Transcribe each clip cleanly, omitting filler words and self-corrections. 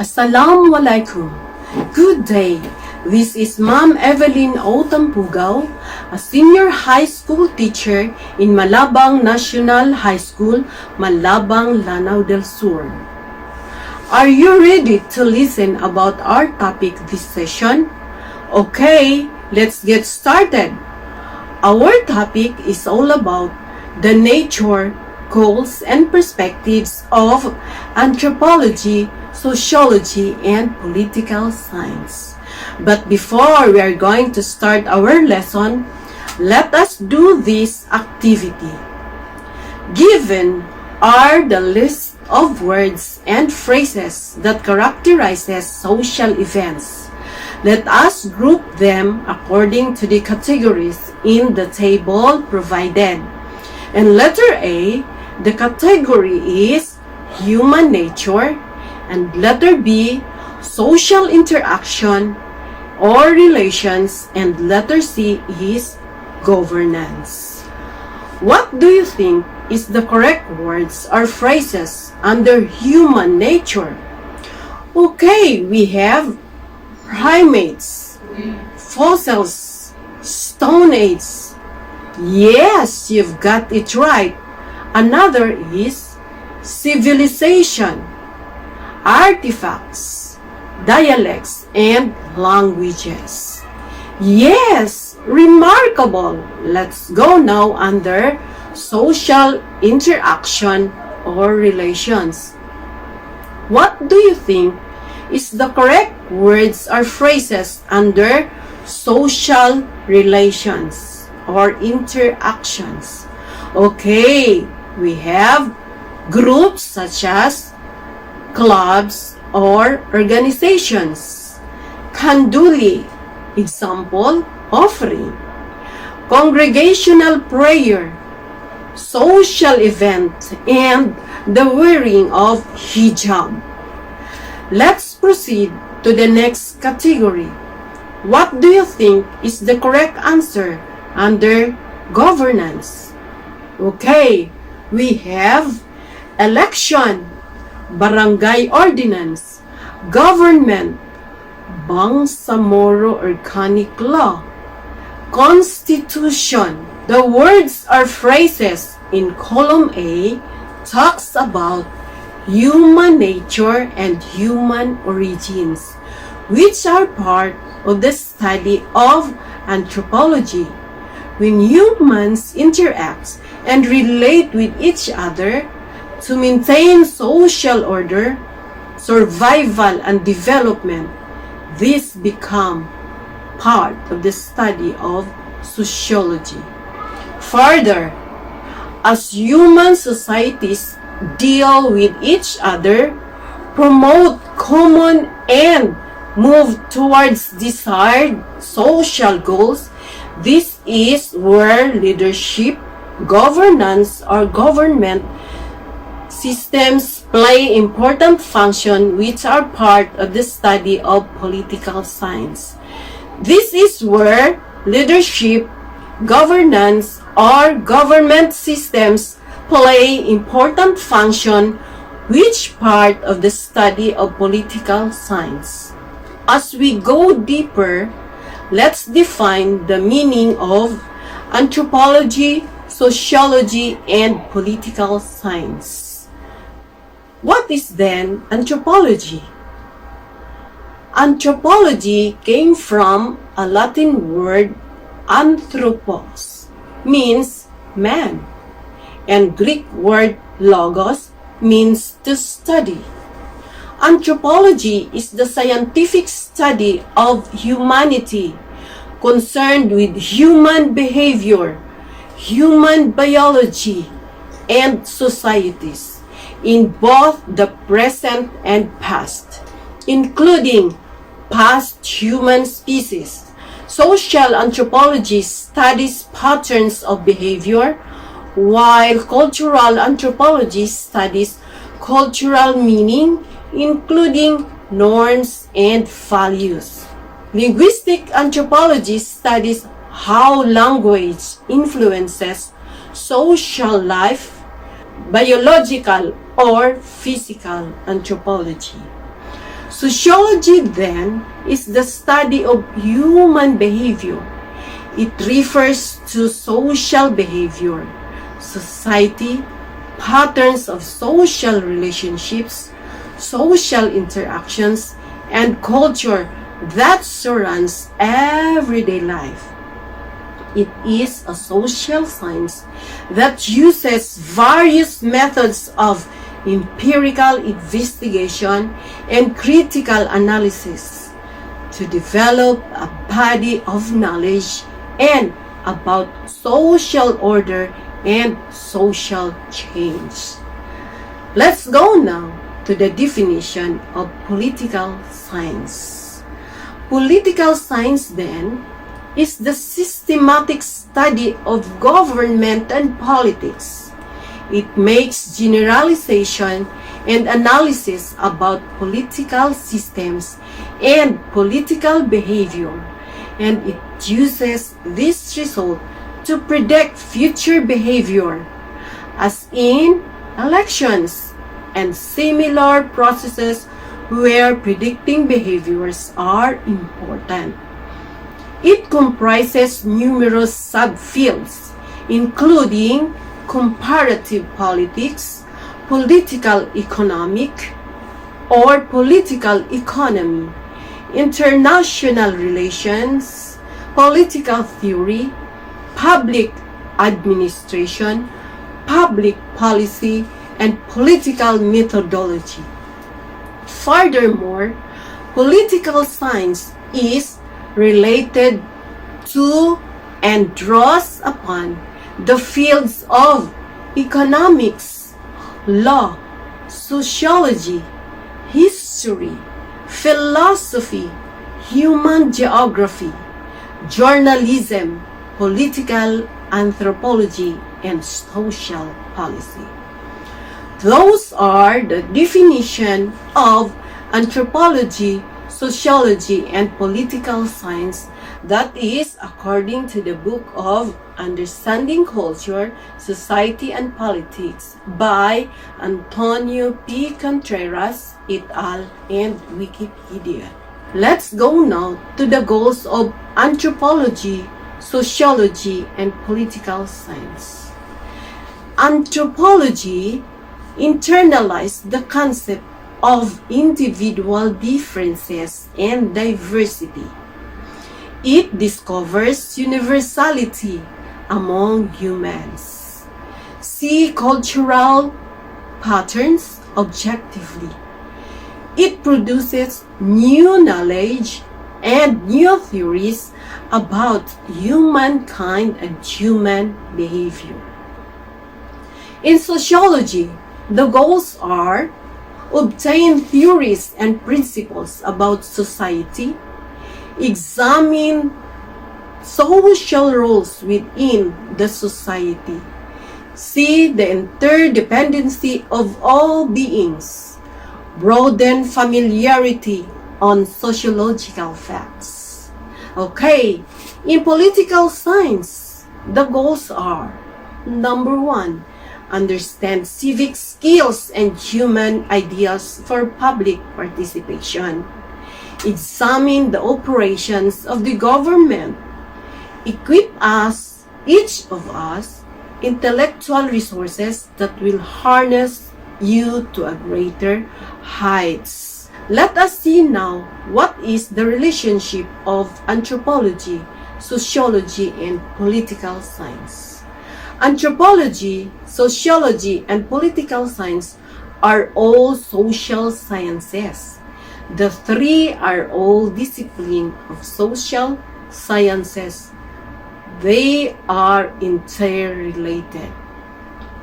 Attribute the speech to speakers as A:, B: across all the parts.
A: Assalamualaikum. Good day. This is Ma'am Evelyn O Tampugao, a senior high school teacher in Malabang National High School, Malabang, Lanao del Sur. Are you ready to listen about our topic this session? Okay, let's get started. Our topic is all about the nature, goals, and perspectives of anthropology, sociology, and political science. But before we are going to start our lesson, let us do this activity. Given are the list of words and phrases that characterizes social events. Let us group them according to the categories in the table provided. In letter A, the category is human nature, and letter B, social interaction or relations, and letter C is governance. What do you think is the correct words or phrases under human nature? Okay, we have primates, fossils, Stone Age. Yes, you've got it right. Another is civilization, artifacts, dialects, and languages. Yes, remarkable. Let's go now under social interaction or relations. What do you think is the correct words or phrases under social relations or interactions? Okay, we have groups such as clubs or organizations. Kanduli, example, offering. Congregational prayer, social event, and the wearing of hijab. Let's proceed to the next category. What do you think is the correct answer under governance? Okay, we have election, barangay ordinance, government, Bangsamoro organic law, constitution. The words or phrases in column A talks about human nature and human origins, which are part of the study of anthropology. When humans interact and relate with each other to maintain social order, survival, and development, this become part of the study of sociology. Further, as human societies deal with each other, promote common and move towards desired social goals, this is where leadership, governance, or government systems play important function which are part of the study of political science. This is where leadership, governance, or government systems play important function which part of the study of political science. As we go deeper, let's define the meaning of anthropology, sociology, and political science. What is then anthropology? Anthropology came from a Latin word anthropos, means man, and Greek word logos means to study. Anthropology is the scientific study of humanity concerned with human behavior, human biology, and societies in both the present and past, including past human species. Social anthropology studies patterns of behavior, while cultural anthropology studies cultural meaning, including norms and values. Linguistic anthropology studies how language influences social life, biological or physical anthropology. Sociology, then, is the study of human behavior. It refers to social behavior, society, patterns of social relationships, social interactions, and culture that surrounds everyday life. It is a social science that uses various methods of empirical investigation and critical analysis to develop a body of knowledge and about social order and social change. Let's go now to the definition of political science. Political science, then, is the systematic study of government and politics. It makes generalization and analysis about political systems and political behavior, and it uses this result to predict future behavior, as in elections and similar processes where predicting behaviors are important. It comprises numerous subfields, including comparative politics, political economic or political economy, international relations, political theory, public administration, public policy, and political methodology. Furthermore, political science is related to and draws upon the fields of economics, law, sociology, history, philosophy, human geography, journalism, political anthropology, and social policy. Those are the definition of anthropology, sociology, and political science, that is according to the book of Understanding Culture, Society, and Politics by Antonio P. Contreras et al. And Wikipedia. Let's go now to the goals of anthropology, sociology, and political science. Anthropology internalized the concept of individual differences and diversity. It discovers universality among humans. See cultural patterns objectively. It produces new knowledge and new theories about humankind and human behavior. In sociology, the goals are obtain theories and principles about society, examine social roles within the society, see the interdependency of all beings, broaden familiarity on sociological facts. Okay, in political science, the goals are: number 1, understand civic skills and human ideas for public participation. Examine the operations of the government. Equip us, each of us, intellectual resources that will harness you to a greater heights. Let us see now what is the relationship of anthropology, sociology, and political science. Anthropology, sociology, and political science are all social sciences. The three are all disciplines of social sciences. They are interrelated.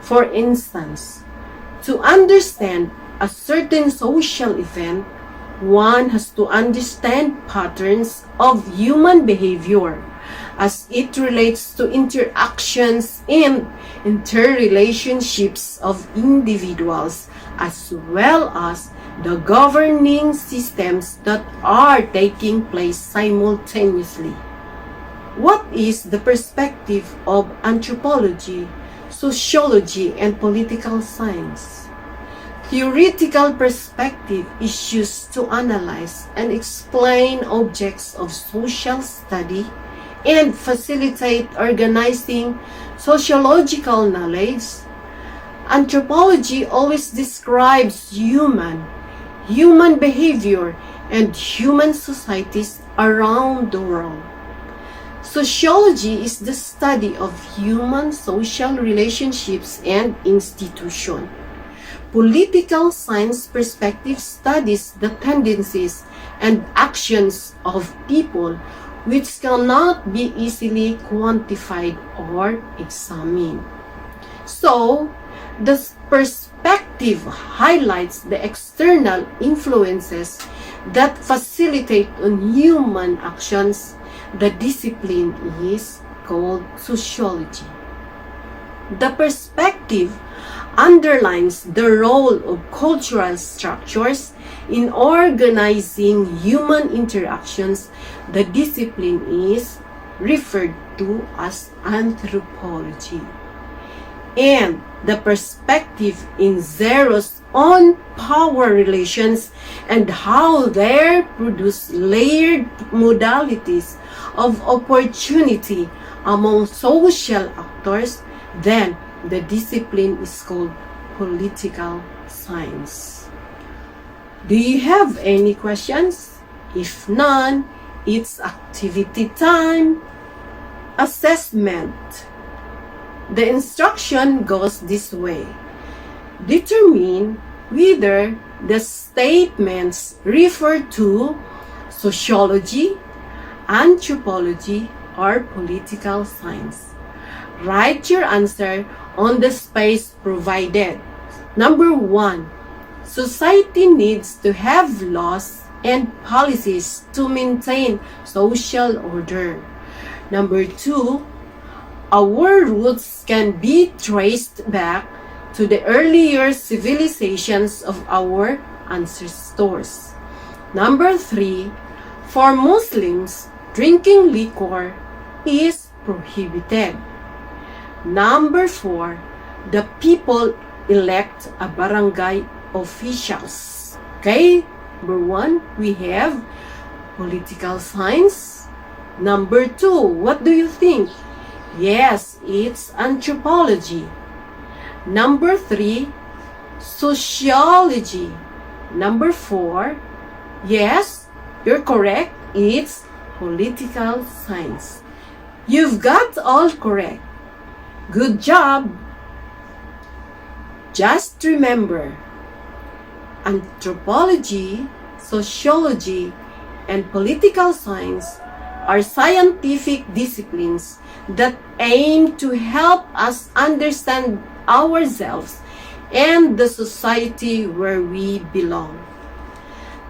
A: For instance, to understand a certain social event, one has to understand patterns of human behavior as it relates to interactions and interrelationships of individuals, as well as the governing systems that are taking place simultaneously. What is the perspective of anthropology, sociology, and political science? Theoretical perspective is used to analyze and explain objects of social study and facilitate organizing sociological knowledge. Anthropology always describes human behavior, and human societies around the world. Sociology is the study of human social relationships and institutions. Political science perspective studies the tendencies and actions of people which cannot be easily quantified or examined. So, the perspective highlights the external influences that facilitate on human actions. The discipline is called sociology. The perspective underlines the role of cultural structures in organizing human interactions. The discipline is referred to as anthropology. And the perspective zeroes on power relations and how they produce layered modalities of opportunity among social actors. Then the discipline is called political science. Do you have any questions? If none, it's activity time. Assessment. The instruction goes this way. Determine whether the statements refer to sociology, anthropology, or political science. Write your answer on the space provided. Number 1. Society needs to have laws and policies to maintain social order. Number 2. Our roots can be traced back to the earlier civilizations of our ancestors. Number 3. For Muslims, drinking liquor is prohibited. Number 4. The people elect a barangay officials. Okay, number 1, we have political science. Number 2, what do you think? Yes, it's anthropology. Number 3, sociology. Number 4, yes, you're correct, it's political science. You've got all correct. Good job! Just remember, anthropology, sociology, and political science are scientific disciplines that aim to help us understand ourselves and the society where we belong.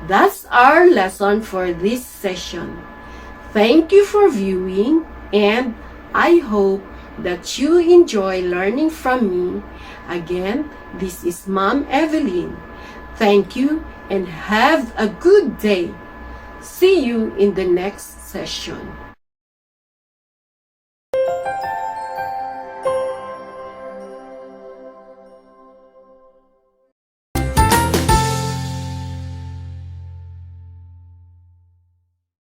A: That's our lesson for this session. Thank you for viewing, and I hope that you enjoy learning from me. Again, this is Ma'am Evelyn. Thank you and have a good day. See you in the next session.